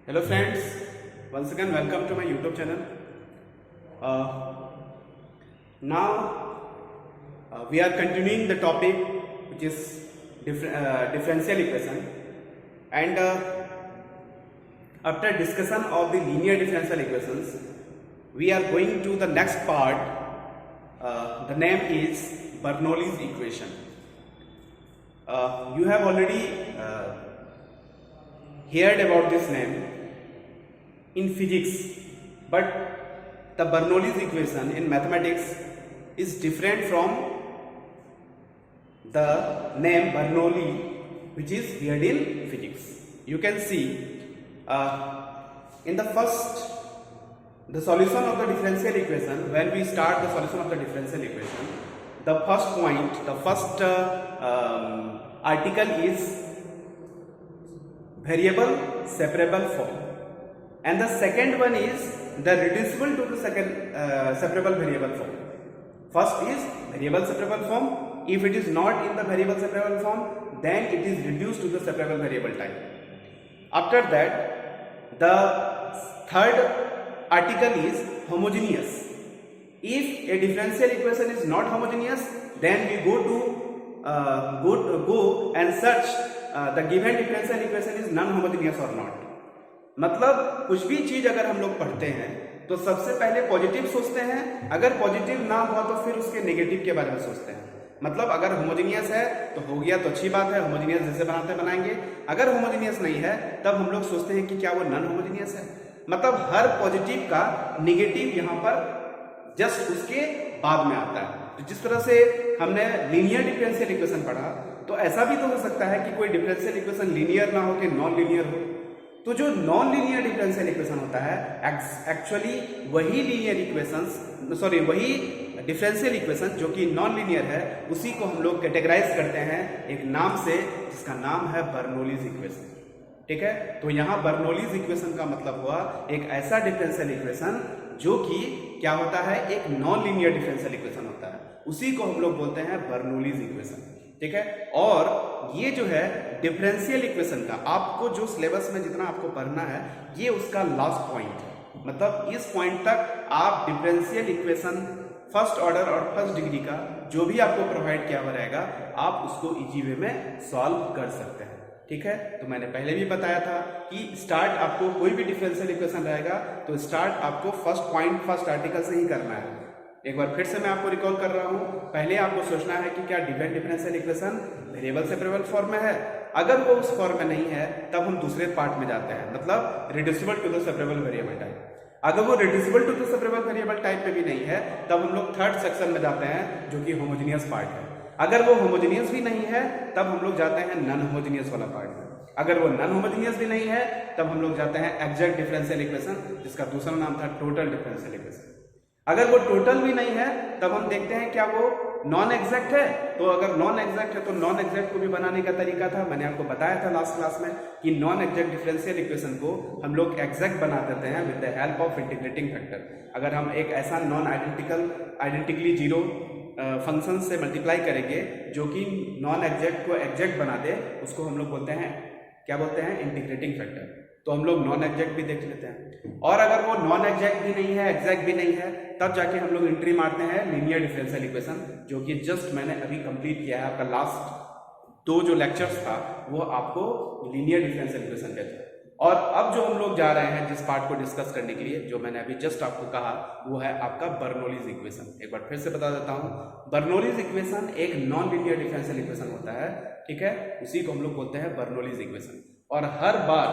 Hello friends, once again welcome to my YouTube channel. Now we are continuing the topic which is differential equation, and after discussion of the linear differential equations we are going to the next part. The name is Bernoulli's equation. You have already heard about this name in physics, but the Bernoulli's equation in mathematics is different from the name Bernoulli which is heard in physics. You can see in the solution of the differential equation, when we start the solution of the differential equation, the first point, the first article is variable separable form, and the second one is the reducible to the second separable variable form. First is variable separable form. If it is not in the variable separable form, then it is reduced to the separable variable type. After that, the third article is homogeneous. If a differential equation is not homogeneous, then we go and search the given differential equation is non-homogeneous or not. मतलब कुछ भी चीज अगर हम लोग पढ़ते हैं तो सबसे पहले पॉजिटिव सोचते हैं, अगर पॉजिटिव ना हुआ तो फिर उसके नेगेटिव के बारे में सोचते हैं. मतलब अगर होमोजेनियस है तो हो गया तो अच्छी बात है, होमोजेनियस जैसे बनाते बनाएंगे. अगर होमोजेनियस नहीं है तब हम लोग सोचते हैं कि क्या वो नॉन होमोजेनियस है. मतलब हर पॉजिटिव का नेगेटिव यहाँ पर जस्ट उसके बाद में आता है. तो जिस तरह से हमने लीनियर डिफरेंशियल इक्वेशन पढ़ा, तो ऐसा भी तो हो सकता है कि कोई डिफरेंशियल इक्वेशन लीनियर ना हो कि नॉन लीनियर हो. तो जो नॉन लीनियर डिफरेंशियल इक्वेशन होता है एक्चुअली वही लीनियर इक्वेशंस वही डिफरेंशियल इक्वेशन जो कि नॉन लीनियर है, उसी को हम लोग कैटेगराइज करते हैं एक नाम से जिसका नाम है बर्नौलीज इक्वेशन. ठीक है, तो यहाँ बर्नौलीज इक्वेशन का मतलब हुआ एक ऐसा डिफरेंशियल इक्वेशन जो कि क्या होता है, एक नॉन लीनियर डिफरेंशियल इक्वेशन होता है, उसी को हम लोग बोलते हैं बर्नौलीज इक्वेशन. ठीक है, और ये जो है डिफरेंशियल इक्वेशन का आपको जो सिलेबस में जितना आपको पढ़ना है ये उसका लास्ट पॉइंट है. मतलब इस पॉइंट तक आप डिफरेंशियल इक्वेशन फर्स्ट ऑर्डर और फर्स्ट डिग्री का जो भी आपको प्रोवाइड किया हुआ रहेगा आप उसको इजी वे में सॉल्व कर सकते हैं. ठीक है, तो मैंने पहले भी बताया था कि स्टार्ट आपको कोई भी डिफरेंशियल इक्वेशन रहेगा तो स्टार्ट आपको फर्स्ट पॉइंट फर्स्ट आर्टिकल से ही करना है. एक बार फिर से मैं आपको रिकॉल कर रहा हूं, पहले आपको सोचना है कि क्या different differential equation variable separable form में है. अगर वो उस फॉर्म में नहीं है तब हम दूसरे पार्ट में जाते हैं, मतलब reducible to the separable variable type. अगर वो reducible to the separable variable type में भी नहीं है तब हम लोग थर्ड सेक्शन में जाते हैं जो कि होमोजेनियस पार्ट है. अगर वो होमोजेनियस भी नहीं है तब हम लोग जाते हैं नॉन होमोजेनियस वाला पार्ट में. अगर वो नॉन होमोजेनियस भी नहीं है तब हम लोग जाते हैं एग्जैक्ट डिफरेंशियल इक्वेशन जिसका दूसरा नाम था टोटल डिफरेंशियल इक्वेशन. अगर वो टोटल भी नहीं है तब हम देखते हैं क्या वो नॉन एग्जैक्ट है. तो अगर नॉन एग्जैक्ट है तो नॉन एग्जैक्ट को भी बनाने का तरीका था, मैंने आपको बताया था लास्ट क्लास में कि नॉन एग्जैक्ट डिफरेंशियल इक्वेशन को हम लोग एग्जैक्ट बना देते हैं with the help of integrating factor. अगर हम एक ऐसा नॉन आइडेंटिकली जीरो फंक्शन से मल्टीप्लाई करेंगे जो कि नॉन एग्जैक्ट को एग्जैक्ट बना दे, उसको हम लोग बोलते हैं, क्या बोलते हैं, इंटीग्रेटिंग फैक्टर. तो हम लोग नॉन एग्जैक्ट भी देख लेते हैं. और अगर वो नॉन एग्जैक्ट भी नहीं है एग्जैक्ट भी नहीं है तब जाके हम लोग एंट्री मारते हैं लीनियर डिफरेंशियल इक्वेशन, जो कि जस्ट मैंने अभी कंप्लीट किया है. आपका लास्ट दो जो लेक्चर्स था वो आपको लीनियर डिफरेंशियल इक्वेशन के थे. और अब जो हम लोग जा रहे हैं जिस पार्ट को डिस्कस करने के लिए, जो मैंने अभी जस्ट आपको कहा, वो है आपका बर्नौलीज इक्वेशन. एक बार फिर से बता देता हूं, बर्नौलीज इक्वेशन एक नॉन लीनियर डिफरेंशियल इक्वेशन होता है. ठीक है, उसी को हम लोग बोलते हैं बर्नौलीज इक्वेशन. और हर बार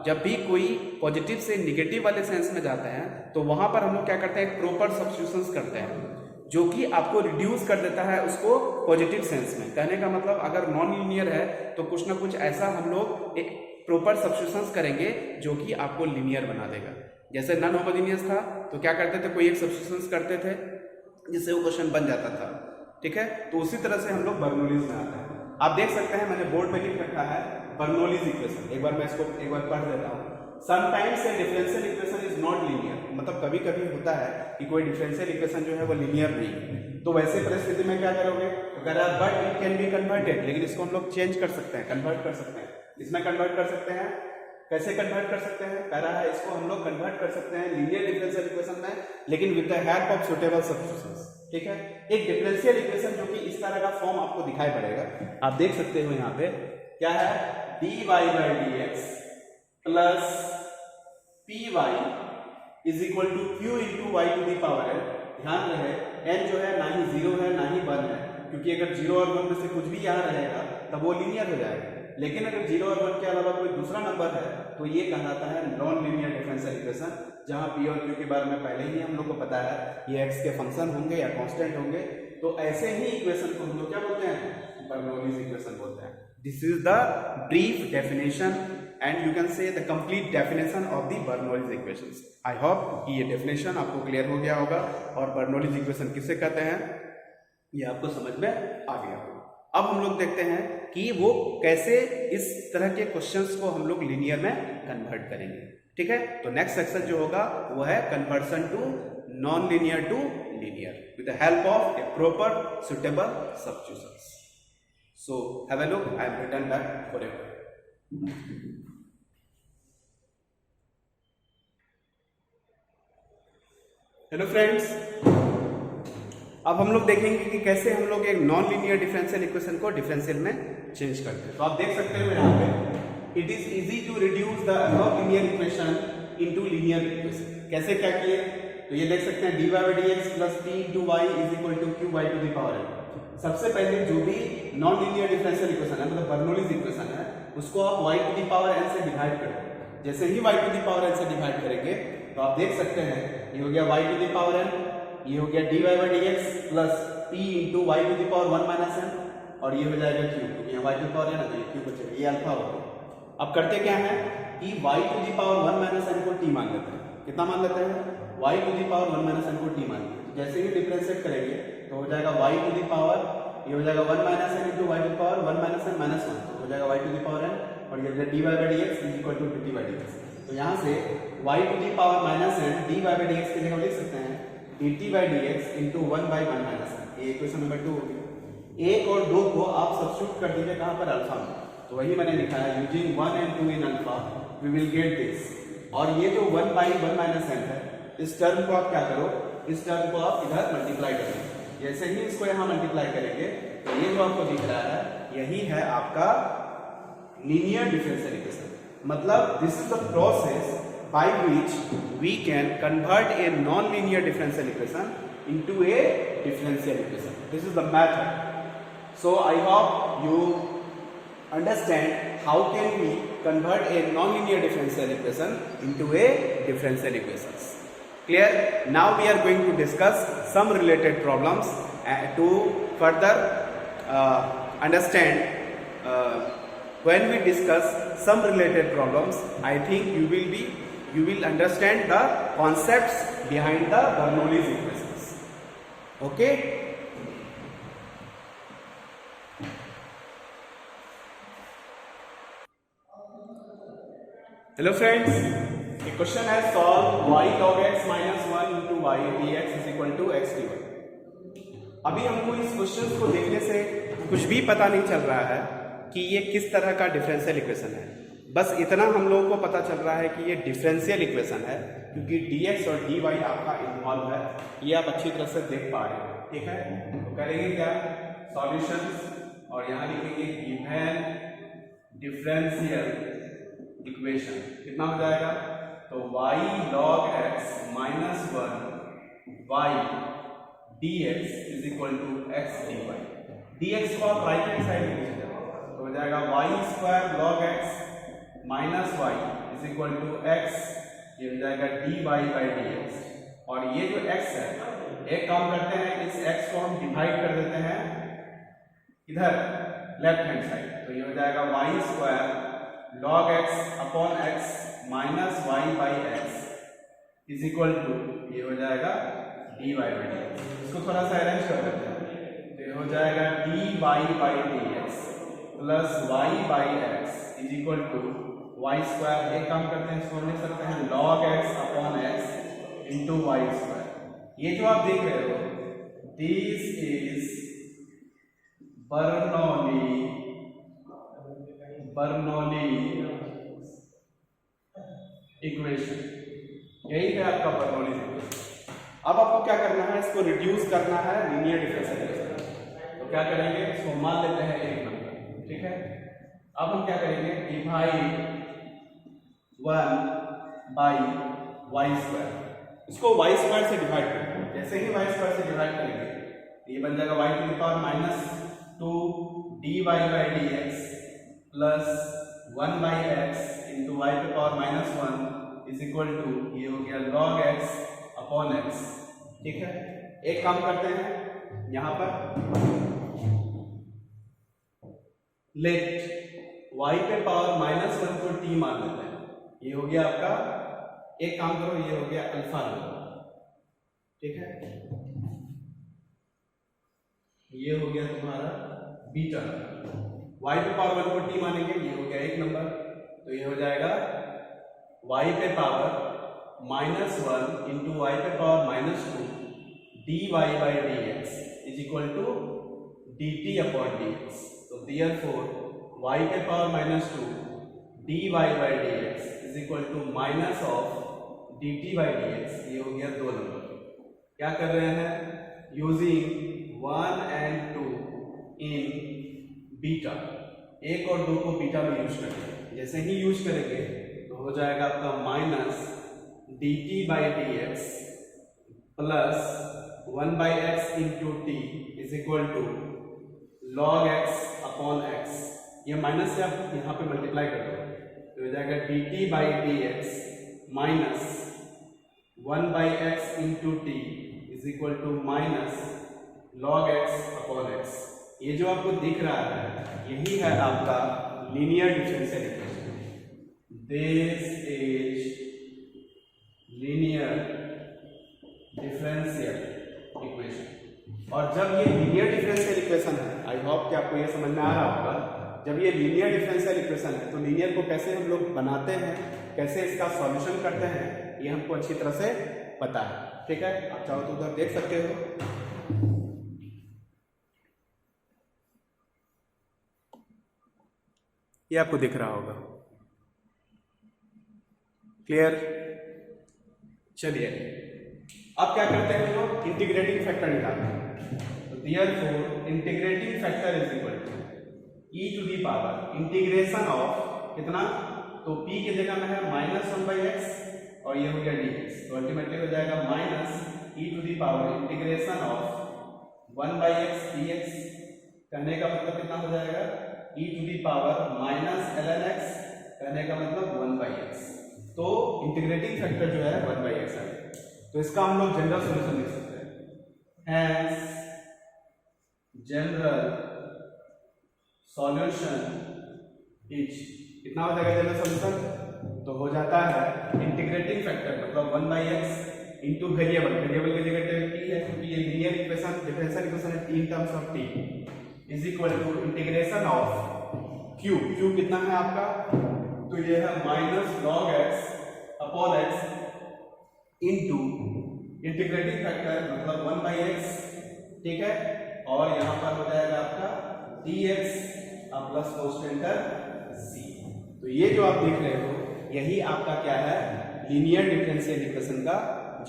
जब भी कोई पॉजिटिव से निगेटिव वाले सेंस में जाते हैं तो वहां पर हम लोग क्या करते हैं, प्रॉपर सब्स्टिट्यूशंस करते हैं जो कि आपको रिड्यूस कर देता है उसको पॉजिटिव सेंस में. कहने का मतलब अगर नॉन लीनियर है तो कुछ ना कुछ ऐसा हम लोग एक प्रॉपर सब्स्टिट्यूशंस करेंगे जो कि आपको लीनियर बना देगा. जैसे नॉन होमोजेनियस था तो क्या करते थे, कोई एक सब्स्टिट्यूशंस करते थे जिससे वो क्वेश्चन बन जाता था. ठीक है, तो उसी तरह से हम लोग बर्नौलीज में आते हैं. आप देख सकते हैं मैंने बोर्ड पे लिख रखा है बर्नौलीज इक्वेशन. एक बार मैं इसको एक बार पढ़ देता हूँ. Sometimes a differential equation is not linear. मतलब कभी कभी होता है कि कोई डिफरेंशियल इक्वेशन जो है वो लीनियर नहीं है, तो वैसे परिस्थिति में क्या करोगे, but it can be converted. लेकिन इसको हम लोग चेंज कर सकते हैं, कन्वर्ट कर सकते हैं. इसमें कन्वर्ट कर सकते हैं कैसे कन्वर्ट कर सकते हैं? कह रहा है इसको हम लोग कन्वर्ट कर सकते हैं लीनियर डिफरेंशियल इक्वेशन में, लेकिन with the help of suitable substitutions. ठीक है, एक डिफरेंशियल इक्वेशन जो कि इस तरह का फॉर्म आपको दिखाई पड़ेगा, आप देख सकते हो यहाँ पे क्या है, dy by dx plus py is equal to q into y to the power n। ध्यान रहे n जो है ना ही 0 है ना ही 1 है, क्योंकि अगर 0 और 1 में से कुछ भी यहाँ रहेगा तब वो लीनियर हो जाएगा। लेकिन अगर 0 और 1 के अलावा कोई दूसरा नंबर है तो ये कहलाता है नॉन लीनियर डिफरेंशियल इक्वेशन, जहां p और q के बारे में पहले ही हम लोग को पता है, ये x के फंक्शन होंगे या कांस्टेंट होंगे। तो ऐसे ही इक्वेशन को हम लोग क्या बोलते हैं? बर्नौलीज इक्वेशन बोलते हैं। This is the brief definition and you can say the complete definition of the Bernoulli's equations. I hope कि ये डेफिनेशन आपको क्लियर हो गया होगा और बर्नौलीज इक्वेशन किसे कहते हैं ये आपको समझ में आ गया होगा। अब हम लोग देखते हैं कि वो कैसे इस तरह के क्वेश्चंस को हम लोग लीनियर में कन्वर्ट करेंगे। ठीक है, तो नेक्स्ट सेक्शन जो होगा वो है conversion to non linear to linear with the help of a proper suitable substitutions. So have a look, I am return back forever. Hello friends, अब हम लोग देखेंगे कि कैसे हम लोग एक नॉन लीनियर डिफरेंशियल इक्वेशन को डिफरेंशियल में चेंज करते हैं। तो आप देख सकते हो यहाँ पे it is easy to reduce the above linear equation into linear equation. कैसे क्या किए? तो ये देख सकते हैं dy by dx plus p into y is equal to q y to the power n। सबसे पहले जो भी नॉन लीनियर डिफरेंशियल इक्वेशन है, मतलब बर्नौलीज इक्वेशन है, उसको आप y to the power n से डिवाइड करें। जैसे ही y to the power n से डिवाइड करेंगे तो आप देख सकते हैं ये हो गया y to the power n, ये हो गया dy by dx plus p into y to the power 1 minus n, और ये हो जाएगा q, क्योंकि यहाँ y to the power n है तो ये q बचेगा, ये अल्फा हो गया। अब करते क्या है कि y to the power 1 minus n को t मान लेते हैं। कितना मान लेते हैं? y to the power 1 minus n को t मान लेते हैं। जैसे ही डिफरेंशिएट करेंगे तो हो जाएगा y टू द पावर, ये हो जाएगा 1 minus n into y to the power 1 minus n minus 1, तो हो जाएगा y to the power n, और ये हो जाएगा dy by dx is equal to dt by dx। तो यहाँ से y to the power minus n dy by dx की जगह लिख सकते हैं dt by dx into 1 by 1 minus n। ये इक्वेशन नंबर 2 हो गई। 1 और 2 को आप सब्स्टिट्यूट कर दीजिए कहाँ पर? अल्फा में। तो वही मैंने लिखा है using 1 and 2 in alpha we will get this. और ये जो 1 बाई 1 माइनस n है, इस टर्म को आप क्या करो, इस टर्म को आप इधर मल्टीप्लाई करेंगे। जैसे ही इसको यहाँ मल्टीप्लाई करेंगे तो ये जो आपको दिख रहा है यही है आपका लीनियर डिफरेंशियल इक्वेशन। मतलब this is the process by which we can convert a non-linear differential equation into a differential equation. This is the method. So I hope you understand how can we convert a non-linear differential equation into a differential equations. Clear? Now we are going to discuss some related problems to further understand. When we discuss some related problems, I think you will understand the concepts behind the Bernoulli's equations. Okay? Hello friends, a question has solved y log x minus 1 into y dx is equal to x dy. अभी हमको इस question को देखने से कुछ भी पता नहीं चल रहा है कि ये किस तरह का डिफरेंशियल इक्वेशन है। बस इतना हम लोगों को पता चल रहा है कि ये डिफरेंशियल इक्वेशन है, क्योंकि dx और dy आपका इन्वॉल्व है, ये आप अच्छी तरह से देख पा रहे हो। ठीक है, तो करेंगे क्या? सॉल्यूशंस, और यहाँ लिखेंगे गिवन डिफरेंशियल इक्वेशन। कितना हो जाएगा? तो y log x minus 1 y dx is equal to x dy। dx को आप राइट हैंड साइड में लीजिए तो हो जाएगा y square log x minus y is equal to x, ये हो जाएगा dy बाई dx। और ये जो x है, एक काम करते हैं, इस x को हम डिवाइड कर देते हैं इधर लेफ्ट हैंड साइड, तो ये हो जाएगा y square log x upon x minus y by x is equal to, ये हो जाएगा dy बाई dx। इसको थोड़ा सा अरेंज कर देते हैं, तो ये हो जाएगा dy by dx plus y by x is equal to y square, एक काम करते हैं, इसको लिख सकते हैं log x upon x into y square. ये जो आप देख रहे हो, दिस इज इक्वेशन, यही है आपका बर्नौलीज इक्वेशन। अब आपको क्या करना है, इसको रिड्यूस करना है लीनियर डिफरेंशियल इक्वेशन। तो क्या करेंगे, इसको मान लेते हैं एक नंबर, ठीक है। अब हम क्या करेंगे, डिवाइड 1 बाई वाई स्क्वायर, इसको वाई स्क्वायर से डिवाइड करेंगे। जैसे ही वाई स्क्वायर से डिवाइड करेंगे ये बन जाएगा y to the power -2 dy by dx plus 1 by x into y to power -1 is equal to, ये हो गया log x अपॉन x, ठीक है। एक काम करते हैं, यहां पर लेट y पे पावर -1 को t मान लेते हैं। ये हो गया आपका, एक काम करो, ये हो गया अल्फा नंबर, ठीक है। ये हो गया तुम्हारा बीटा नंबर। y पे पावर 1 को t मानेंगे, ये हो गया एक नंबर। तो ये हो जाएगा y पे पावर -1 इंटू वाई पे power -2 dy by dx is equal to dt upon dx। तो देयरफॉर y पे power -2 dy by dx is equal to minus of dt by dx। ये हो गया दो नंबर। क्या कर रहे हैं, यूजिंग 1 and 2 इन बीटा, एक और दो को बीटा में यूज करेंगे। जैसे ही यूज करेंगे तो हो जाएगा आपका minus dt by dx plus 1 by x into t is equal to log x upon x। ये माइनस से आप यहाँ पे मल्टीप्लाई कर दो तो हो जाएगा dt by dx minus 1 by x into t is equal to minus log x upon x। ये जो आपको दिख रहा है यही है आपका linear differential equation. This is linear differential equation. और जब ये लीनियर डिफरेंशियल इक्वेशन है, आई होप कि आपको ये समझ में आ रहा होगा, जब ये लीनियर डिफरेंशियल इक्वेशन है तो लीनियर को कैसे हम लोग बनाते हैं, कैसे इसका सॉल्यूशन करते हैं, ये हमको अच्छी तरह से पता है, ठीक है। आप चाहो तो उधर देख सकते हो। ये आपको दिख रहा होगा, क्लियर। चलिए अब क्या करते हैं हम लोग, इंटीग्रेटिंग फैक्टर निकालते हैं। तो therefore integrating factor is equal to e to the power integration of कितना, तो p की जगह में है -1 बाई एक्स और ये हो गया dx। तो अल्टीमेटली हो जाएगा minus e to the power integration of 1 by x dx। कहने का मतलब कितना हो जाएगा, e to the power minus ln x, कहने का मतलब 1 बाई एक्स। तो इंटीग्रेटिंग फैक्टर जो है 1 बाई एक्स है। तो इसका हम लोग जनरल सॉल्यूशन लिख सकते हैं। हैंस जनरल सॉल्यूशन इज, कितना हो जाएगा जनरल सॉल्यूशन, तो हो जाता है इंटीग्रेटिंग फैक्टर मतलब 1 by x into variable, variable की जगह t है क्योंकि ये लीनियर इक्वेशन डिफरेंशियल इक्वेशन है in terms of t is equal to integration of q। q कितना है आपका, तो ये है minus log x upon x into integrating factor मतलब 1 बाई एक्स, ठीक है। और यहां पर हो जाएगा आपका dx प्लस कांस्टेंट c। तो ये जो आप देख रहे हो यही आपका क्या है, लीनियर डिफरेंशियल इक्वेशन का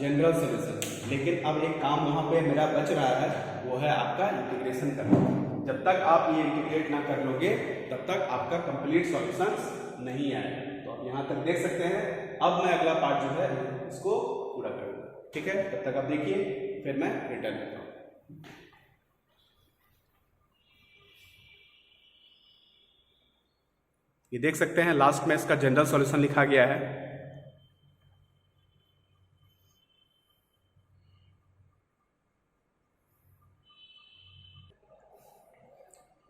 जनरल सॉल्यूशन। लेकिन अब एक काम वहां पे मेरा बच रहा है, वो है आपका इंटीग्रेशन करना। जब तक आप ये इंटीग्रेट ना कर लोगे तब तक आपका कंप्लीट सॉल्यूशन नहीं आएगा। तो आप यहाँ तक देख सकते हैं। अब मैं अगला पार्ट जो है इसको पूरा करूंगा, ठीक है। तब तक आप देखिए, फिर मैं रिटर्न करता हूँ। ये देख सकते हैं लास्ट में इसका जनरल सॉल्यूशन लिखा गया है।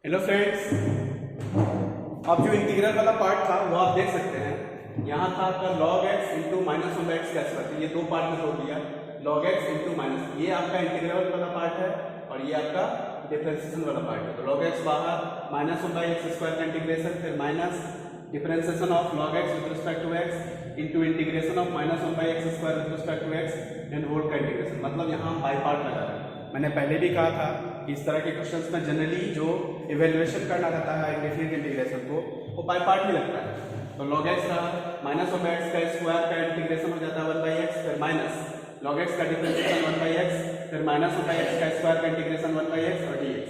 हेलो फ्रेंड्स, अब जो इंटीग्रल वाला पार्ट था वो आप देख सकते हैं। यहाँ था आपका log x into minus one by x कैसे करते, ये दो पार्ट में तोड़ दिया। log x इंटू माइनस, ये आपका इंटीग्रल वाला पार्ट है और ये आपका डिफरेंशिएशन वाला पार्ट है। तो log x बाहर, minus one by x square का इंटीग्रेशन, फिर minus differentiation of log x with respect to x into integration of minus one by x square with respect to x and whole का integration. मतलब यहाँ हम by part लगा रहे हैं। मैंने पहले भी कहा था कि इस तरह के क्वेश्चंस में जनरली जो इवेल्युएशन करना रहता है इंडेफिनिट इंटीग्रेशन को, वो बाय पार्ट ही लगता है। तो log x था माइनस ऑफ x का स्क्वायर का इंटीग्रेशन हो जाता है 1/x, फिर माइनस log x का डिफरेंशिएशन 1/x, फिर माइनस ऑफ x का स्क्वायर का इंटीग्रेशन 1/x और dx।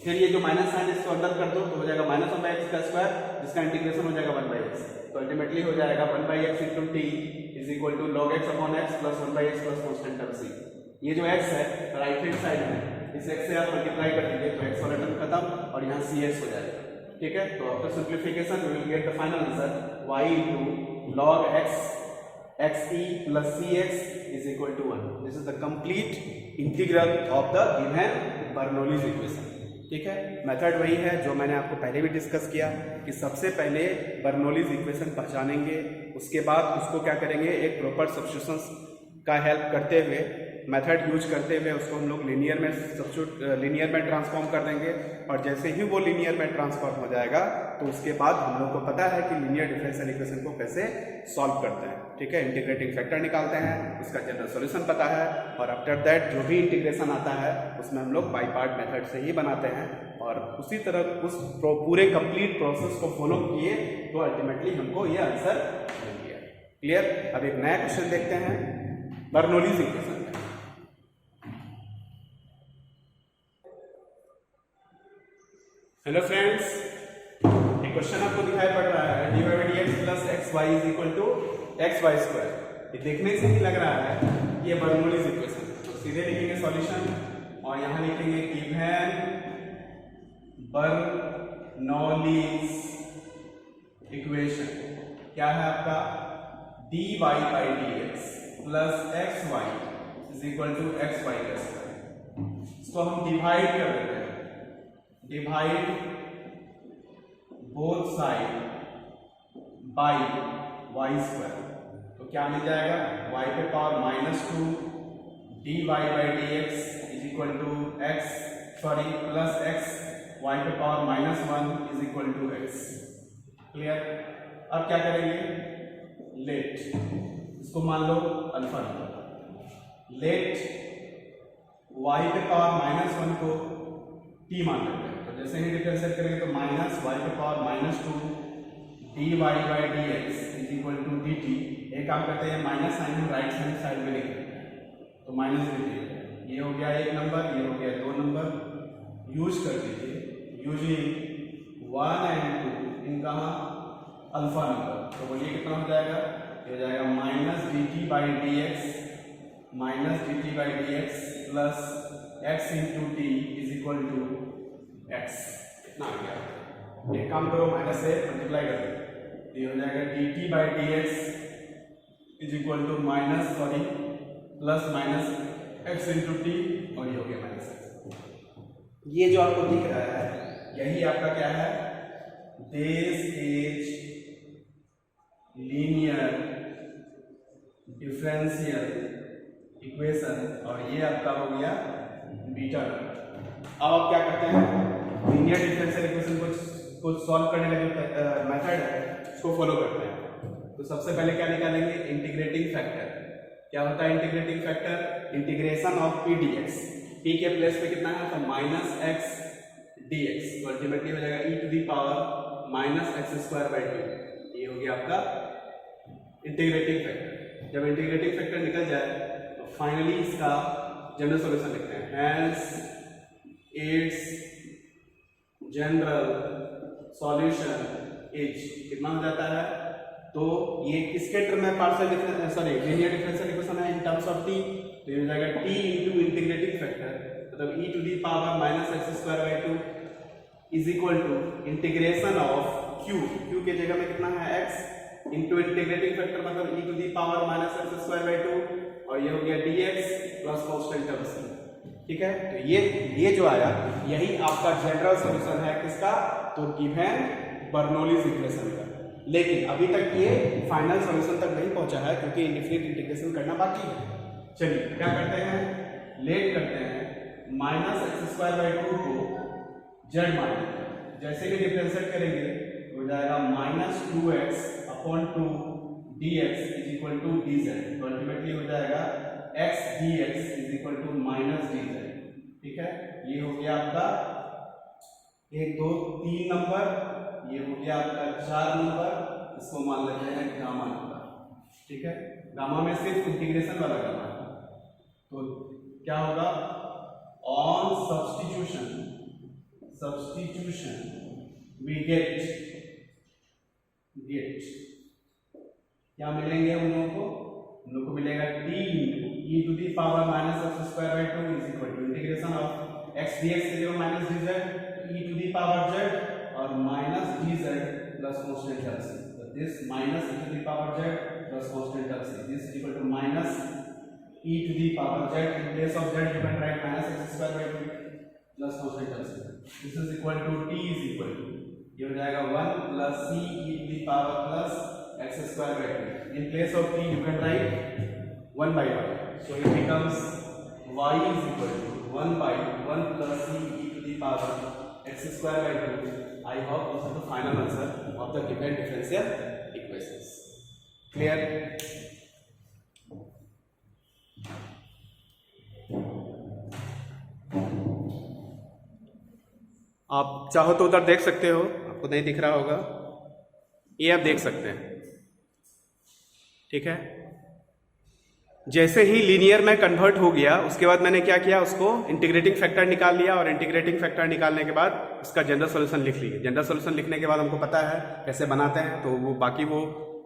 फिर ये जो माइनस साइन इसको अंदर कर दो तो हो जाएगा माइनस ऑफ x का स्क्वायर जिसका इंटीग्रेशन हो जाएगा 1/x। तो अल्टीमेटली हो जाएगा 1/x into t is equal to log x upon x plus 1/x plus constant term c। ये जो x है राइट हैंड साइड में, इस x से आप मल्टीप्लाई कर दीजिए तो x वाला टर्म खत्म और यहाँ cs हो जाएगा। ठीक है, तो after simplification we will get the final answer y into log x xe plus cx is equal to 1। This is the complete integral of the given Bernoulli's equation. ठीक है, मेथड वही है जो मैंने आपको पहले भी डिस्कस किया कि सबसे पहले बर्नौलीज इक्वेशन पहचानेंगे, उसके बाद उसको क्या करेंगे, एक प्रॉपर सब्स्टिट्यूशंस का हेल्प करते हुए, मेथड यूज करते हुए उसको हम लोग लीनियर में ट्रांसफॉर्म कर देंगे। और जैसे ही वो लीनियर में ट्रांसफॉर्म हो जाएगा तो उसके बाद हम लोग को पता है कि लीनियर डिफरेंशियल इक्वेशन को कैसे सॉल्व करते हैं। ठीक है, इंटीग्रेटिंग फैक्टर निकालते हैं, उसका जनरल सॉल्यूशन पता है, और आफ्टर दैट जो भी इंटीग्रेशन आता है उसमें हम लोग बाई पार्ट मेथड से ही बनाते हैं। और उसी तरह उस पूरे कंप्लीट प्रोसेस को फॉलो किए तो अल्टीमेटली हमको ये आंसर मिल गया। क्लियर? अब एक नया क्वेश्चन देखते हैं बर्नौलीज इक्वेशन। हेलो फ्रेंड्स, एक क्वेश्चन आपको दिखाई पड़ रहा है dy by dx plus xy is equal to xy square. ये देखने से ही लग रहा है ये बर्नौलीज इक्वेशन। तो सीधे लिखेंगे सॉल्यूशन और यहाँ लिखेंगे गिवन बर्नौलीज इक्वेशन क्या है आपका, dy by dx plus xy is equal to xy का स्क्वायर। इसको हम डिवाइड कर देते हैं, divide both side by y square. तो क्या मिल जाएगा, y पे power -2 dy by dx is equal to plus x y पे power -1 is equal to x। Clear? अब क्या करेंगे, लेट इसको मान लो अल्फा नंबर, लेट y पे पावर -1 को t मान लेते हैं। तो जैसे ही डिफरेंशिएट करेंगे तो माइनस y पे power -2 dy by dx is equal to dt। एक काम करते हैं, माइनस साइन हम राइट हैंड साइड में लिख देते हैं तो माइनस dt। ये हो गया एक नंबर, ये हो गया 2 नंबर। यूज कर दीजिए यूजिंग 1 and 2 इन कहाँ, अल्फा नंबर। तो बोलिए कितना हो जाएगा, ये हो जाएगा minus dt by dx plus x into t is equal to x। कितना आ गया, एक काम करो माइनस से मल्टीप्लाई कर दो, ये हो जाएगा dt by dx is equal to plus minus x into T और ये हो गया माइनस। ये जो आपको दिख रहा है यही आपका क्या है, this is linear differential equation और ये आपका हो गया बीटा। अब आप क्या करते हैं, लीनियर डिफरेंशियल इक्वेशन को सॉल्व करने का जो मेथड है उसको फॉलो करते हैं। तो सबसे पहले क्या निकालेंगे, इंटीग्रेटिंग फैक्टर। क्या होता है integrating factor, integration of p dx। p के प्लेस पे कितना है तो -x dx, तो अल्टीमेटली हो जाएगा e to the power -x²/2। ये हो गया आपका इंटीग्रेटिंग फैक्टर। जब इंटीग्रेटिंग फैक्टर निकल जाए तो फाइनली इसका जनरल सॉल्यूशन लिखते हैं, hence it's general solution is कितना हो जाता है, तो ये किसके टर्म में पार्शियल लीनियर डिफरेंशियल इक्वेशन है इन टर्म्स ऑफ t। तो ये हो जाएगा t इंटू इंटीग्रेटिंग फैक्टर मतलब e to the power -x²/2 is equal to integration of q के जगह में कितना है x इंटू इंटीग्रेटिंग फैक्टर मतलब e to the power -x²/2 और ये हो गया dx plus constant term c। ठीक है, तो ये जो आया यही आपका जनरल सॉल्यूशन है किसका, तो गिवन बर्नौलीज इक्वेशन का। लेकिन अभी तक ये फाइनल सॉल्यूशन तक नहीं पहुंचा है क्योंकि इनफिनिट इंटीग्रेशन करना बाकी है। चलिए क्या करते हैं, लेट करते हैं -x²/2 को z मान लेते हैं। जैसे ही डिफरेंशिएट करेंगे तो हो जाएगा -2x/2 dx is equal to dz। तो अल्टीमेटली हो जाएगा x dx is equal to -dz। ठीक है, ये हो गया आपका 1 2 3 नंबर, ये हो गया आपका 4 नंबर, इसको मान लेते हैं गामा होगा, ठीक है। गामा में सिर्फ इंटीग्रेशन वाला गामा है, तो क्या होगा, ऑन सब्स्टिट्यूशन वी गेट क्या मिलेंगे उन लोगों को मिलेगा t e to the power minus x square by 2 is equal to integration of x dx से 0 minus dz e to the power z और minus dz plus constant term c, तो this minus e to the power z plus constant term c, this is equal to minus e to the power z, in place of z you can write minus x square by 2 plus constant term c, this is equal to t is equal to ये हो जाएगा 1 plus c e to the power plus x square by 2. In place of t you can write 1 by 1, so it becomes y is equal to 1 by 1 plus c e to the power x square by 2. I hope this is the final answer of the given differential equations. Clear? आप चाहो तो उधर देख सकते हो, आपको नहीं दिख रहा होगा, ये आप देख सकते हैं, ठीक है। जैसे ही लीनियर में कन्वर्ट हो गया उसके बाद मैंने क्या किया, उसको इंटीग्रेटिंग फैक्टर निकाल लिया और इंटीग्रेटिंग फैक्टर निकालने के बाद उसका जनरल सॉल्यूशन लिख लिया। जनरल सॉल्यूशन लिखने के बाद हमको पता है कैसे बनाते हैं, तो वो बाकी वो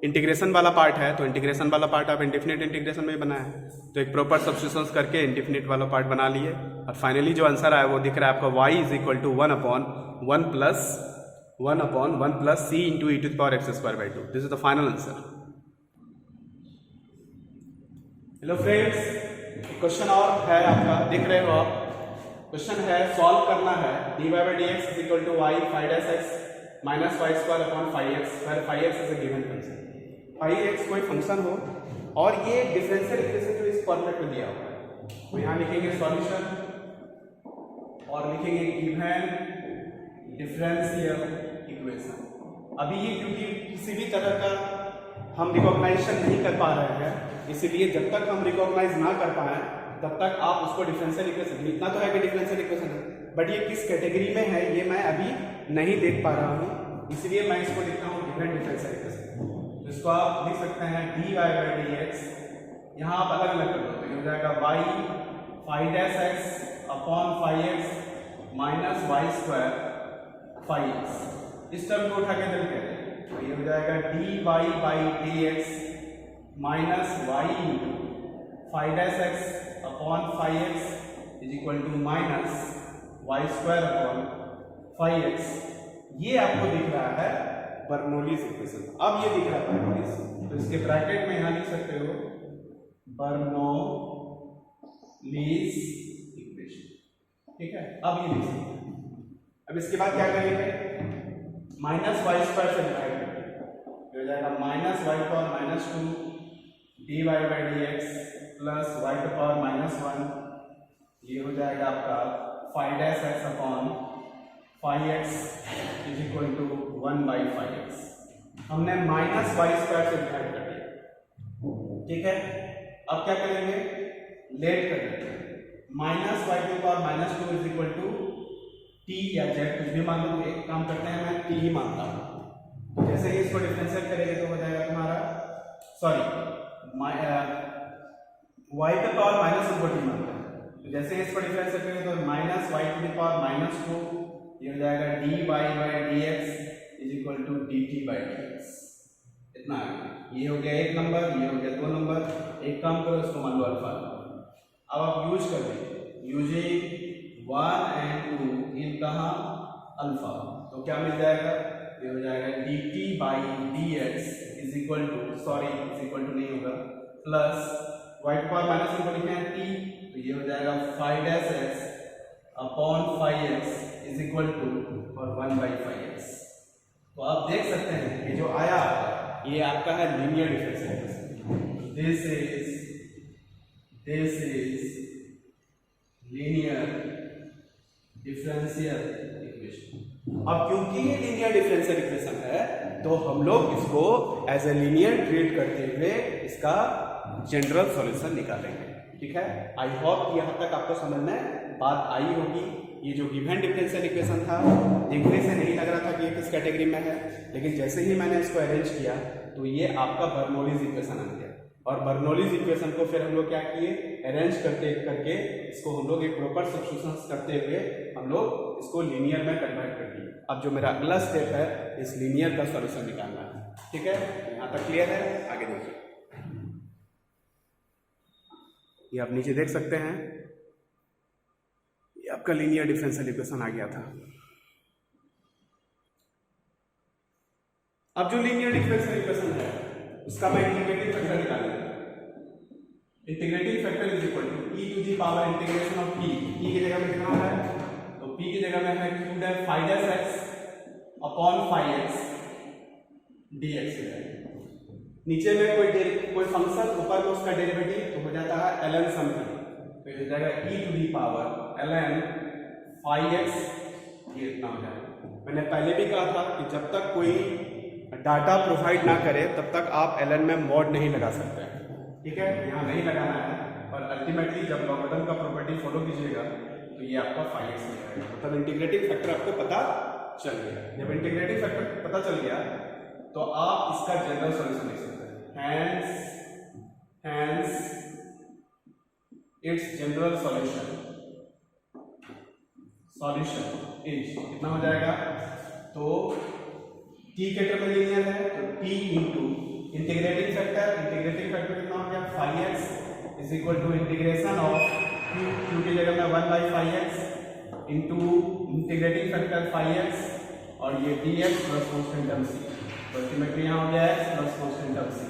इंटीग्रेशन वाला पार्ट है, तो इंटीग्रेशन वाला पार्ट आप इंडेफिनिट इंटीग्रेशन में बना है, तो एक प्रॉपर सब्स्टिट्यूशंस करके इंडेफिनिट वाला पार्ट बना लिए और फाइनली जो आंसर आया वो दिख रहा है आपका y is equal to 1/1 plus c into e to the power x square by 2. This is the final answer. Hello friends, question और है आपका, देख रहे हो आप, क्वेश्चन है सॉल्व करना है dy by dx is equal to y 5x minus y square upon 5x, where 5x इज अ गिवन फंक्शन. 5x कोई फंक्शन हो और ये डिफरेंशियल इक्वेशन जो इस फॉर्मेट में दिया हुआ है, तो यहाँ लिखेंगे सॉल्यूशन और लिखेंगे गिवन डिफरेंशियल इक्वेशन. अभी ये क्योंकि किसी भी तरह का हम रिकॉग्नाइजेशन नहीं कर पा रहे हैं, इसीलिए जब तक हम रिकॉग्नाइज ना कर पाए तब तक आप उसको डिफरेंशियल इक्वेशन, इतना तो है कि डिफरेंशियल इक्वेशन है, बट ये किस कैटेगरी में है ये मैं अभी नहीं देख पा रहा हूँ, इसलिए मैं इसको लिखता हूँ डिफरेंट डिफरेंशियल इक्वेशन. तो इसको आप लिख सकते हैं dy by dx, यहाँ आप अलग अलग कर दो तो ये हो जाएगा y 5x upon 5x minus y square 5x. इस टर्म को उठा के जब करें तो ये हो जाएगा dy by dx minus y into 5x upon 5x is equal to minus y square upon 5x. ये आपको दिख रहा है बर्नौलीज इक्वेशन. अब ये दिख रहा है बर्नौलीज, तो इसके ब्रैकेट में यहां लिख सकते हो बर्नौलीज इक्वेशन, ठीक है. अब ये लिख सकते हैं. अब इसके बाद क्या करेंगे, माइनस वाई स्क्वायर से डिवाइड करेंगे, हो जाएगा minus y power minus 2 dy by dx plus y का पावर माइनस 1, ये हो जाएगा आपका 5x upon 5x is equal to 1 by 5x. हमने माइनस वाई स्क्वायर से डिवाइड कर दिया, ठीक है. अब क्या करेंगे, लेट कर देते हैं. माइनस वाई की power minus 2 is equal to t या z कुछ भी मान लो. एक काम करते हैं, मैं t ही मानता हूँ. तो जैसे ही इसको डिफरेंशिएट करेंगे तो हो जाएगा तुम्हारा, सॉरी y का पावर माइनस इक्वल टू मानते हैं, तो जैसे ही इसको डिफरेंशिएट करेंगे तो minus y to the power minus 2, ये हो जाएगा dy by dx is equal to dt by dx. इतना ये हो गया एक नंबर, ये हो गया 2 नंबर. एक काम करो, इसको मान लो अल्फा. अब आप यूज कर दीजिए, यूजिंग 1 and 2 इन कहाँ अल्फा, तो क्या मिल जाएगा, ये हो जाएगा dt by dx is equal to, sorry is equal to नहीं होगा, प्लस y की पावर माइनस इनको लिखना है t, तो ये हो जाएगा 5x upon 5x is equal to और 1 by 5x. तो आप देख सकते हैं कि जो आया ये आपका है linear differential equation. This is linear differential equation. अब क्योंकि ये लीनियर डिफरेंशियल इक्वेशन है तो हम लोग इसको एज ए लीनियर ट्रीट करते हुए इसका जनरल सॉल्यूशन निकालेंगे, ठीक है. आई होप यहाँ तक आपको समझ में बात आई होगी. ये जो गिवन डिफरेंशियल इक्वेशन था, देखने से नहीं लग रहा था कि ये किस कैटेगरी में है, लेकिन जैसे ही मैंने इसको अरेंज किया तो ये आपका बर्नौलीज इक्वेशन आ गया। और बर्नौलीज इक्वेशन को फिर हम लोग क्या किए, अरेंज करके इसको हम लोग एक प्रॉपर सब्स्टिट्यूशंस करते हुए हम लोग इसको लीनियर में कन्वर्ट कर दिए। अब जो मेरा अगला स्टेप है, इस लीनियर का सॉल्यूशन निकालना है। ठीक है, यहाँ तक क्लियर है? आगे देखिए, ये आप नीचे देख सकते हैं, ये आपका लीनियर डिफरेंशियल इक्वेशन आ गया था। अब जो लीनियर डिफरेंशियल इक्वेशन है उसका मैं इंटीग्रेटिंग फैक्टर निकालूंगा। Integrating factor is equal to e to the power integration of p। e की जगह में कितना है, तो p की जगह में है q dash phi dash x upon phi x dx है। नीचे में कोई फंक्शन, ऊपर में उसका डेरिवेटिव, तो हो जाता है ln समथिंग, तो हो जाएगा e to the power ln phi x, ये इतना हो जाएगा। मैंने पहले भी कहा था कि जब तक कोई डाटा प्रोवाइड ना करे तब तक आप ln में मॉड नहीं लगा सकते हैं। ठीक है, यहाँ नहीं लगाना है, पर अल्टीमेटली जब लॉगरिथम का प्रॉपर्टी फॉलो कीजिएगा तो ये आपका phi x हो जाएगा। मतलब इंटीग्रेटिंग फैक्टर आपको पता चल गया। जब इंटीग्रेटिंग फैक्टर पता चल गया तो आप इसका जनरल सॉल्यूशन लिख सकते हैं। Hence its general solution is कितना हो जाएगा, तो t के टर्म में लीनियर है तो t इंटू इंटीग्रेटिंग फैक्टर कितना हो गया, phi x is equal to integration of q की जगह में 1 by phi x into integrating factor phi x और ये dx plus constant term c, तो अल्टीमेटली यहाँ हो गया x plus constant term c।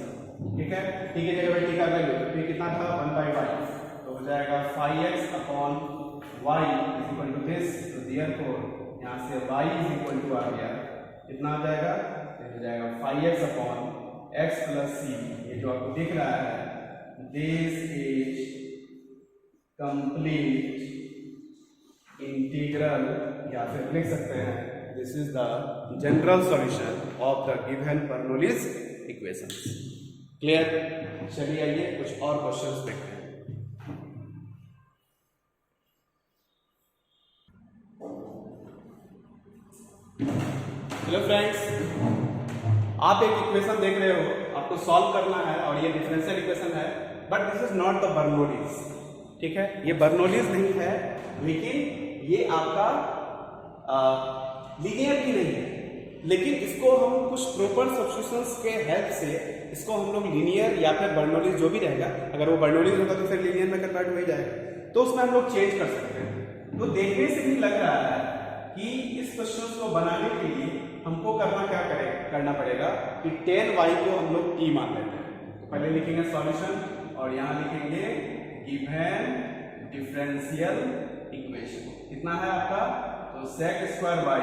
ठीक है, t की जगह में t का वैल्यू, तो कितना था 1 बाई y, तो हो जाएगा phi x upon y is equal to this, तो देयरफॉर यहाँ से y इज इक्वल टू आ गया, कितना आ जाएगा, हो जाएगा phi x upon x plus c। ये जो आपको दिख रहा है, दिस इज कंप्लीट इंटीग्रल, या फिर लिख सकते हैं this is the general solution of the given Bernoulli's equation. Clear? चलिए आइए कुछ और क्वेश्चंस देखते हैं। हेलो फ्रेंड्स, आप एक इक्वेशन देख रहे हो, आपको सॉल्व करना है और ये डिफरेंशियल इक्वेशन है, but this is not the Bernoulli's. ठीक है, ये बर्नौलीज नहीं है, लेकिन ये आपका लीनियर भी नहीं है, लेकिन इसको हम कुछ प्रॉपर सब्स्टिट्यूशंस के हेल्प से इसको हम लोग लीनियर या फिर बर्नौलीज जो भी रहेगा, अगर वो बर्नौलीज होगा तो फिर लीनियर में कन्वर्ट हो ही जाएगा, तो उसमें हम लोग चेंज कर सकते हैं। तो देखने से ही लग रहा है कि इस क्वेश्चन को बनाने के लिए हमको करना पड़ेगा कि 10y को हम लोग t मान लेते हैं। तो पहले लिखेंगे सॉल्यूशन और यहाँ लिखेंगे गिवन डिफरेंशियल इक्वेशन। कितना है आपका, तो sec square y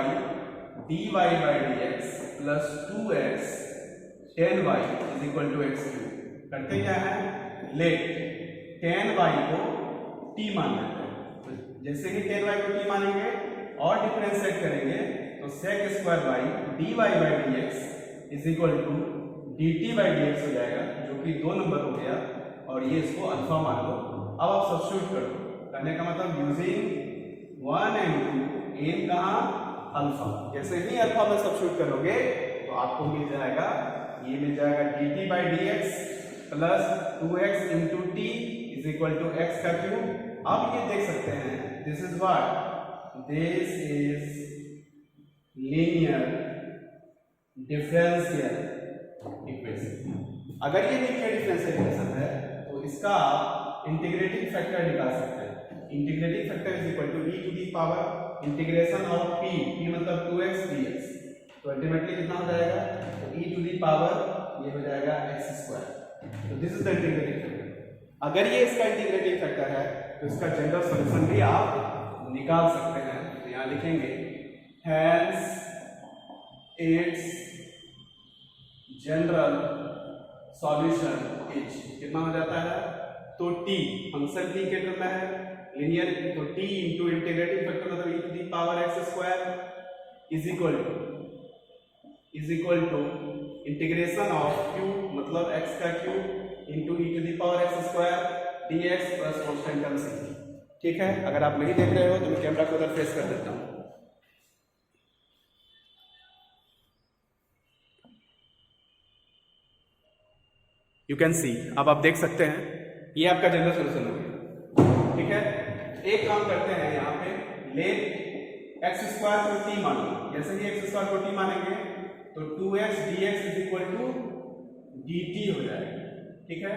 dy by dx plus 2x 10y is equal to x3। करते क्या है, लेट 10y को t मान लेते हैं, तो जैसे ही 10y को t मानेंगे और डिफरेंशिएट करेंगे तो sec square y dy by dx is equal to dt by dx हो जाएगा, जो कि 2 नंबर हो गया, और ये इसको अल्फा मान लो। अब आप सब्स्टिट्यूट करो, करने का मतलब यूजिंग 1 and 2 इन कहाँ, अल्फा। जैसे ही अल्फा में सब्स्टिट्यूट करोगे तो आपको मिल जाएगा, ये मिल जाएगा dt by dx plus 2x into t is equal to x का क्यूब। अब ये देख सकते हैं, this is what, this is linear differential equation. अगर ये लीनियर डिफरेंशियल इक्वेशन है तो इसका आप इंटीग्रेटिंग फैक्टर निकाल सकते हैं। Integrating factor is equal to e to the power integration of p मतलब 2x dx, तो अल्टीमेटली कितना हो जाएगा, तो e टू द पावर ये हो जाएगा x स्क्वायर। तो this is the integrating factor. अगर ये इसका इंटीग्रेटिंग फैक्टर है तो इसका जनरल सॉल्यूशन भी आप निकाल सकते हैं। तो यहाँ लिखेंगे hence its general solution is, कितना हो जाता है, तो t फंक्शन t के टर्म में है लीनियर, तो t इंटू इंटीग्रेटिंग फैक्टर मतलब e to the power x square is equal to integration of q मतलब x का cube into e to the power x square dx plus constant term c। ठीक है, अगर आप नहीं देख रहे हो तो मैं कैमरा को उधर फेस कर देता हूँ। यू कैन सी, अब आप देख सकते हैं ये आपका जनरल सोल्यूशन हो गया। ठीक है, एक काम करते हैं यहाँ पे, लेट एक्स स्क्वायर को टी मानो। जैसे ही एक्स स्क्वायर को टी मानेंगे तो 2x dx is equal to dt हो जाएगा। ठीक है,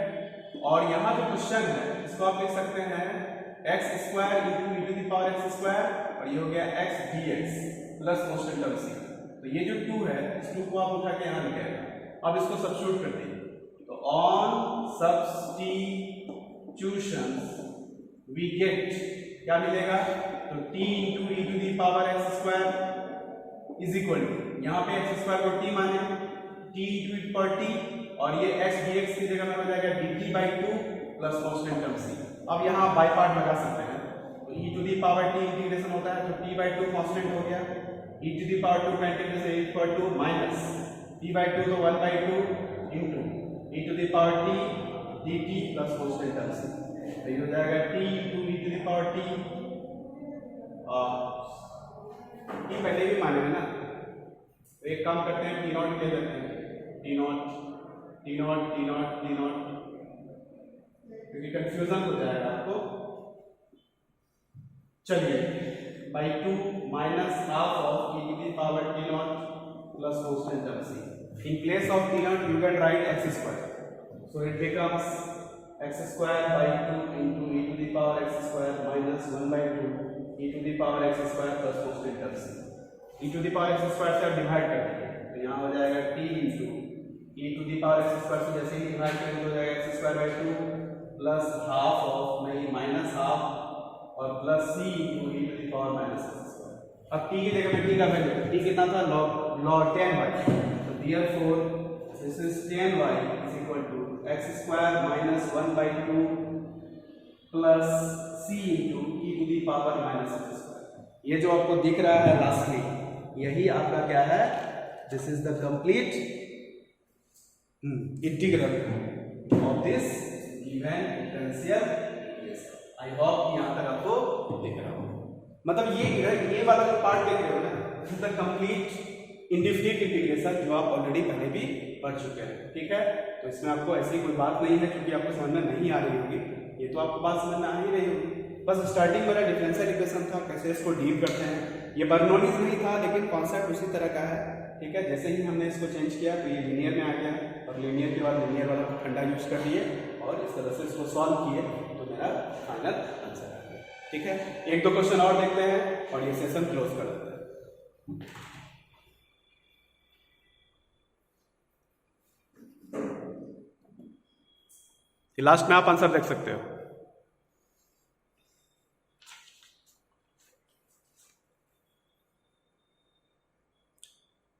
और यहाँ जो क्वेश्चन है इसको आप लिख सकते हैं x square into e to the power x square, और ये हो गया x dx plus constant term c। तो ये जो 2 है इस 2 को आप उठा के यहाँ लिखेगा। अब इसको सब्स्टिट्यूट कर दीजिए, तो ऑन सब्स्टिट्यूशन वी गेट क्या मिलेगा, तो t into e to the power x square is equal to, यहाँ पे एक्स स्क्वायर को t माने t इंटू ई पर t, और ये x dx की जगह में हो जाएगा dt by 2 plus constant term c। अब यहाँ बाई पार्ट लगा सकते हैं, तो e to the power t integration होता है तो t बाई 2 कांस्टेंट हो गया, e टू द पावर 2 का integration equal to minus t by 2 तो 1 by 2 into e to the power t dt plus constant term c। तो ये हो जाएगा t into e to the power t, t पहले भी माने हैं ना, तो एक काम करते हैं टी नॉट ले लेते हैं, t naught t naught t naught t naught, क्योंकि कंफ्यूजन हो जाएगा आपको। चलिए by 2 minus half of e to the power t naught plus constant term c। In place of t naught you can write x square, so it becomes x square by 2 into e to the power x square minus 1 by 2 e to the power x square plus constant term c। e to the power x square से आप divide कर देंगे, तो यहाँ हो जाएगा t into e to the power x square से जैसे ही डिवाइड करेंगे हो जाएगा x square by 2 plus half of नहीं माइनस हाफ और plus c into e to the power minus x square. अब t की जगह में t का वैल्यू, t कितना था, log 10y, तो therefore this is 10y is equal to x square minus 1 by 2 plus c into e to the power minus x square. ये जो आपको दिख रहा है लास्टली, यही आपका क्या है, this is the complete integral of this given differential equation. I hope यहाँ तक आपको दिख रहा हो, मतलब ये वाला जो पार्ट देख रहे हो ना, this is the complete indefinite integration जो आप ऑलरेडी पहले भी पढ़ चुके हैं। ठीक है, तो इसमें आपको ऐसी कोई बात नहीं है क्योंकि आपको समझ में नहीं आ रही होगी, ये तो आपको बात समझ में आ ही रही होगी। बस स्टार्टिंग मेरा डिफरेंशियल इक्वेशन था, कैसे इसको डील करते हैं। ये बर्नौलीज नहीं था लेकिन कॉन्सेप्ट उसी तरह का है। ठीक है, जैसे ही हमने इसको चेंज किया तो ये लीनियर में आ गया, और लीनियर के बाद लीनियर वाला फंडा यूज कर लिए और इस तरह से इसको सॉल्व किए तो मेरा फाइनल आंसर आ गया। ठीक है, एक दो क्वेश्चन और देखते हैं और ये सेशन क्लोज कर देते हैं। लास्ट में आप आंसर देख सकते हो।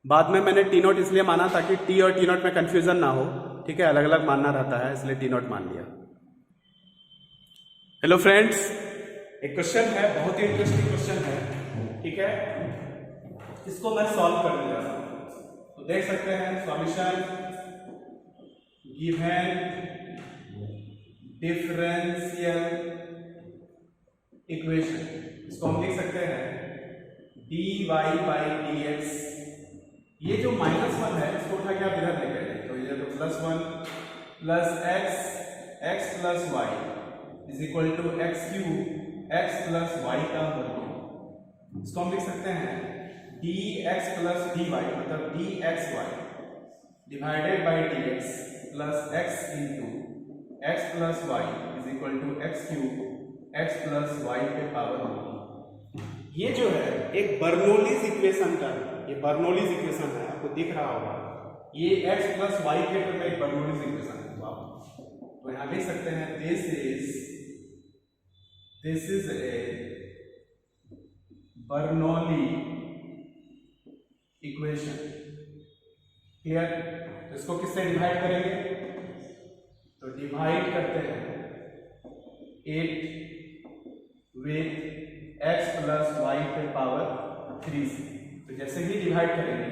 बाद में मैंने टी नोट इसलिए माना ताकि टी और टी नोट में कंफ्यूजन ना हो। ठीक है, अलग अलग मानना रहता है, इसलिए टी नोट मान लिया। हेलो फ्रेंड्स, एक क्वेश्चन है, बहुत ही इंटरेस्टिंग क्वेश्चन है। ठीक है, इसको मैं सॉल्व करने जा रहा हूं, तो देख सकते हैं सॉल्यूशन गिवन डिफरेंशियल इक्वेशन। इसको हम लिख सकते हैं dy बाई dx। ये जो -1 है इसको उठा के आप इधर लेकर आइए, तो ये तो +1 plus x plus y is equal to x cube x plus y का होल। इसको हम लिख सकते हैं dx प्लस dy, मतलब dxy divided by dx plus x into x plus y is equal to x cube x plus y के power whole. ये जो है एक बर्नौलीज इक्वेशन का, ये बर्नौलीज इक्वेशन है, आपको दिख रहा होगा, ये x प्लस वाई के टर्म में एक बर्नौलीज इक्वेशन है। तो आप तो यहां लिख सकते हैं this is a Bernoulli equation. Clear? तो इसको किससे डिवाइड करेंगे, तो डिवाइड करते हैं 8 विथ x प्लस वाई पे पावर 3 से। तो जैसे ही डिवाइड करेंगे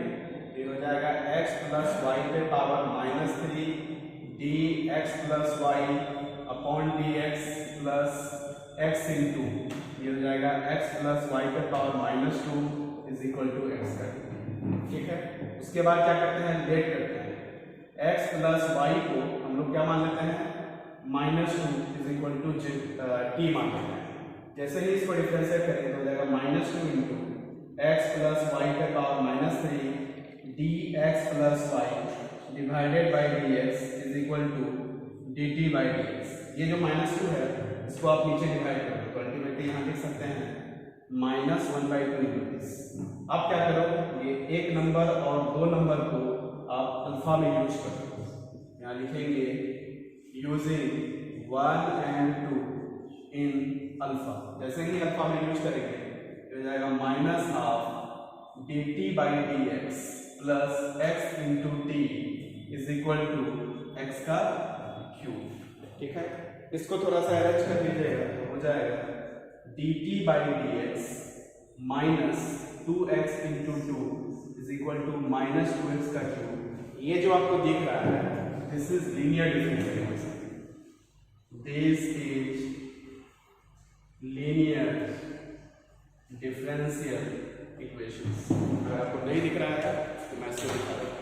तो हो जाएगा x प्लस वाई पे power -3 dx plus y upon dx plus x into ये हो जाएगा एक्स प्लस वाई का power minus 2 is equal to x का, ठीक है। उसके बाद क्या करते हैं, लेट करते हैं। एक्स प्लस वाई को हम लोग क्या मान लेते हैं, minus 2 is equal to t मान लेते हैं। जैसे ही इसको डिफरेंशिएट करेंगे तो हो जाएगा minus 2 into x plus y का power minus 3 d x plus y divided by d x is equal to d t by d x. ये जो माइनस 2 है इसको आप नीचे डिवाइड कर दो तो अल्टीमेटली यहाँ लिख सकते हैं माइनस 1/2 इंटू दिस। अब क्या करो, ये एक नंबर और दो नंबर को आप अल्फा में यूज करो। यहाँ लिखेंगे यूजिंग 1 and 2 इन अल्फा। जैसे ही अल्फा में यूज करेंगे तो हो जाएगा minus half d t by d x plus x into t is equal to x का क्यूब, ठीक है। इसको थोड़ा सा अरेंज कर लीजिएगा तो हो जाएगा d t by d x minus 2x into 2 is equal to minus 2x का क्यूब। ये जो आपको दिख रहा है this is linear differential equation, this is linear differential equations. अगर आपको नहीं दिख रहा है तो मैं इसको दिखा रहा हूं,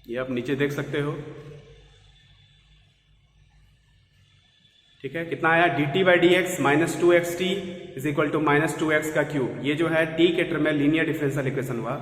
ये आप नीचे देख सकते हो, ठीक है। कितना आया, d t by d x minus 2x t is equal to minus 2x का क्यूब। ये जो है टी के टर्म में लीनियर डिफरेंशियल इक्वेशन हुआ।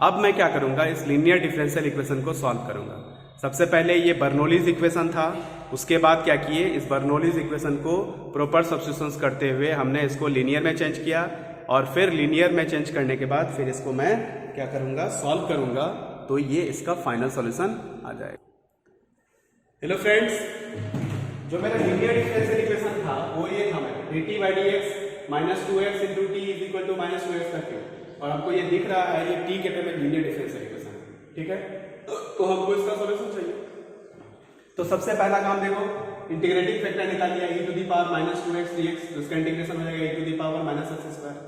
अब मैं क्या करूंगा, इस लीनियर डिफरेंशियल इक्वेशन को सॉल्व करूंगा। सबसे पहले ये बर्नौलीज इक्वेशन था, उसके बाद क्या किए, इस बर्नौलीज इक्वेशन को प्रॉपर सब्स्टिट्यूशंस करते हुए हमने इसको लीनियर में चेंज किया और फिर लीनियर में चेंज करने के बाद फिर इसको मैं क्या करूंगा, सॉल्व करूंगा, तो ये इसका फाइनल सॉल्यूशन आ जाएगा। हेलो फ्रेंड्स, जो मेरा लीनियर डिफरेंशियल इक्वेशन था वो ये था, मेरा d t by d x minus 2x into t is equal to minus 2x का क्यूब, और आपको ये दिख रहा है ये टी के टर्म में लीनियर डिफरेंशियल इक्वेशन, ठीक है। तो हमको इसका सॉल्यूशन चाहिए। तो सबसे पहला काम देखो, इंटीग्रेटिंग फैक्टर निकालिए e to the power minus 2x dx, तो इसका इंटीग्रेशन हो जाएगा e to the power minus x square.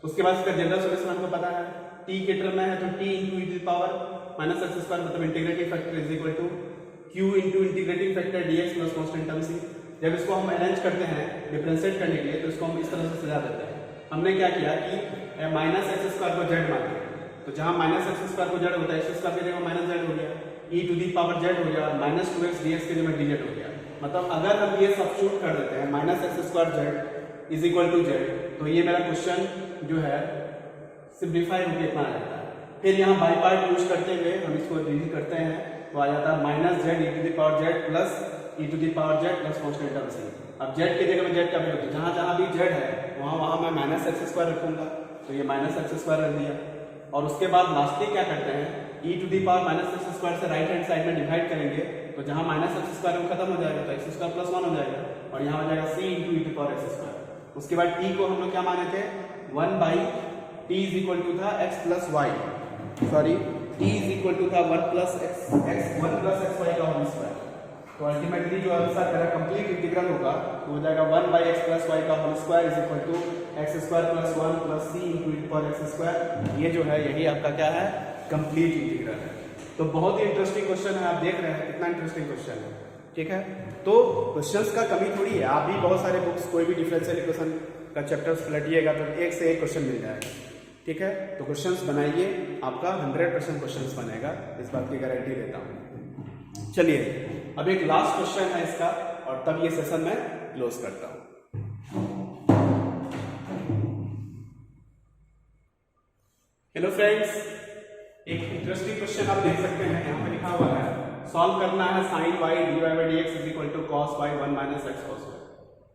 उसके बाद इसका जनरल सॉल्यूशन हमको पता है, t के टर्म में है तो t into e to the power minus x square, मतलब integrating factor is equal to q into integrating factor dx plus constant term c। जब इसको हम अरेंज करते हैं डिफरेंशिएट करने के लिए तो इसको हम इस तरह से सजा देते हैं। हमने क्या किया कि माइनस एक्स स्क्वायर को जेड मान लिया, तो जहां माइनस एक्स स्क्वायर को जेड होता है एक्स स्क्वायर की जगह माइनस जेड हो गया, e to the power z हो गया और माइनस 2x dx की जगह dz हो गया। मतलब अगर हम ये सब्स्टिट्यूट कर देते हैं minus x square z is equal to z, तो ये मेरा क्वेश्चन जो है सिंप्लीफाई होकर इतना आ जाता है। फिर यहाँ बाई पार्ट यूज करते हुए हम इसको डिलीट करते हैं तो आ जाता है minus z e to the power z plus e to the power z plus constant term c। अब जेड की जगह में जेड का वैल्यू होता है, जहां जहां भी जेड है वहां मैं माइनस एक्स स्क्वायर रखूंगा, तो ये माइनस एक्स स्क्वायर रख दिया। और उसके बाद लास्टली क्या करते हैं, e to the power minus x square से राइट हैंड साइड में डिवाइड करेंगे, तो जहां माइनस एक्स स्क्वायर वो खत्म हो जाएगा तो एक्स स्क्वायर प्लस 1 हो जाएगा और यहाँ हो जाएगा c into e to power x square. उसके बाद t को हम लोग क्या माने थे, 1 by t is equal to था x plus y, sorry t is equal to था 1 प्लस एक्स वाई का होल स्क्वायर। तो अल्टीमेटली जो आंसर मेरा कंप्लीट इंटीग्रल होगा तो हो जाएगा 1 बाई एक्स प्लस वाई का whole square is equal to x square plus 1 प्लस c into e to power x square. ये जो है यही आपका क्या है, कंप्लीट इंटीग्रल है। तो बहुत ही इंटरेस्टिंग क्वेश्चन है, आप देख रहे हैं कितना इंटरेस्टिंग क्वेश्चन है, ठीक है। तो क्वेश्चंस का कमी थोड़ी है, आप भी बहुत सारे बुक्स कोई भी डिफरेंशियल इक्वेशन का चैप्टर्स पलटिएगा तो एक से एक क्वेश्चन मिल जाएगा, ठीक है। तो क्वेश्चंस बनाइए, आपका 100% क्वेश्चंस बनेगा, इस बात की गारंटी देता हूं। चलिए अब एक लास्ट क्वेश्चन है इसका और तब ये सेशन मैं क्लोज करता हूं। हेलो फ्रेंड्स, एक इंटरेस्टिंग क्वेश्चन आप देख सकते हैं, यहाँ पे लिखा हुआ है सॉल्व करना है sin y dy by dx is equal to cos y 1 minus x cos y,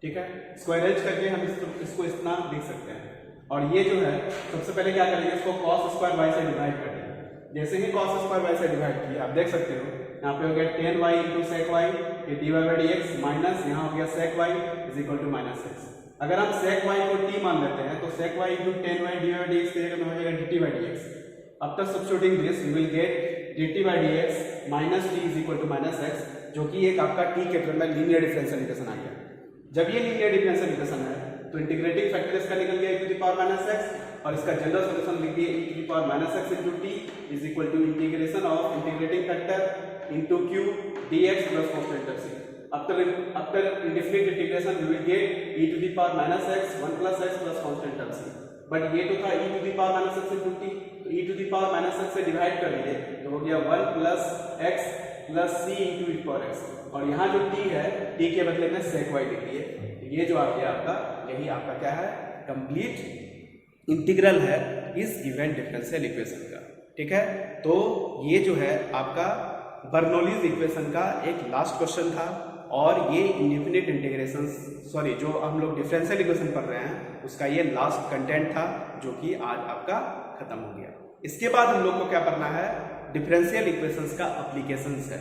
ठीक है। इसको अरेंज करके हम इसको इतना लिख सकते हैं। और ये जो है सबसे पहले क्या करेंगे, इसको cos स्क्वायर y से डिवाइड कर देंगे। जैसे ही cos स्क्वायर y से डिवाइड किया, आप देख सकते हो यहाँ पे हो गया 10y इंटू sec y, ये dy by dx माइनस यहाँ हो गया sec y is equal to minus x। अगर हम sec y को t मान लेते हैं तो sec y into 10y dy by dx की जगह में हो जाएगा dt by dx। After substituting this we will get dt by dx minus t is equal to minus x, जो कि एक आपका t के टर्म में लीनियर डिफरेंशियल इक्वेशन आ गया। जब ये लीनियर डिफरेंशियल इक्वेशन है तो इंटीग्रेटिंग फैक्टर इसका निकल गया e to the power minus x और इसका जनरल सॉल्यूशन लिख दिए e to the power minus x into t is equal to integration of integrating factor into q dx plus constant term c। after indefinite integration we will get e to the power minus x 1 plus x plus constant term c, but ये तो था e to the power minus x into t, तो e to the power minus x से divide कर दीजिए तो हो गया 1 plus x plus c into e power x, और यहाँ जो t है t के बदले में sec y लिखिए, ये जो आ गया आपका, यही आपका क्या है, कंप्लीट इंटीग्रल है इस गिवन डिफरेंशियल इक्वेशन का। ठीक है, तो ये जो है आपका बर्नौलीज इक्वेशन का एक लास्ट क्वेश्चन था, और ये इंडेफिनिट इंटीग्रेशन जो हम लोग डिफरेंशियल इक्वेशन पढ़ रहे हैं उसका ये लास्ट कंटेंट था, जो कि आज आपका खत्म हो गया। इसके बाद हम लोग को क्या करना है, डिफरेंशियल इक्वेशंस का एप्लीकेशंस है।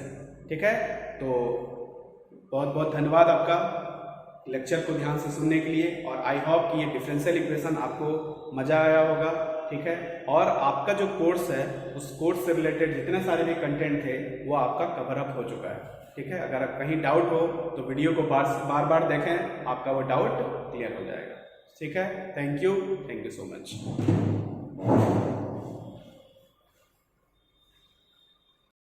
ठीक है, तो बहुत बहुत धन्यवाद आपका लेक्चर को ध्यान से सुनने के लिए, और आई होप कि ये डिफरेंशियल इक्वेशन आपको मजा आया होगा। ठीक है, और आपका जो कोर्स है उस कोर्स से रिलेटेड जितने सारे भी कंटेंट थे वो आपका कवर अप हो चुका है। ठीक है, अगर कहीं डाउट हो तो वीडियो को बार बार देखें, आपका वो डाउट क्लियर हो जाएगा। ठीक है, थैंक यू सो मच।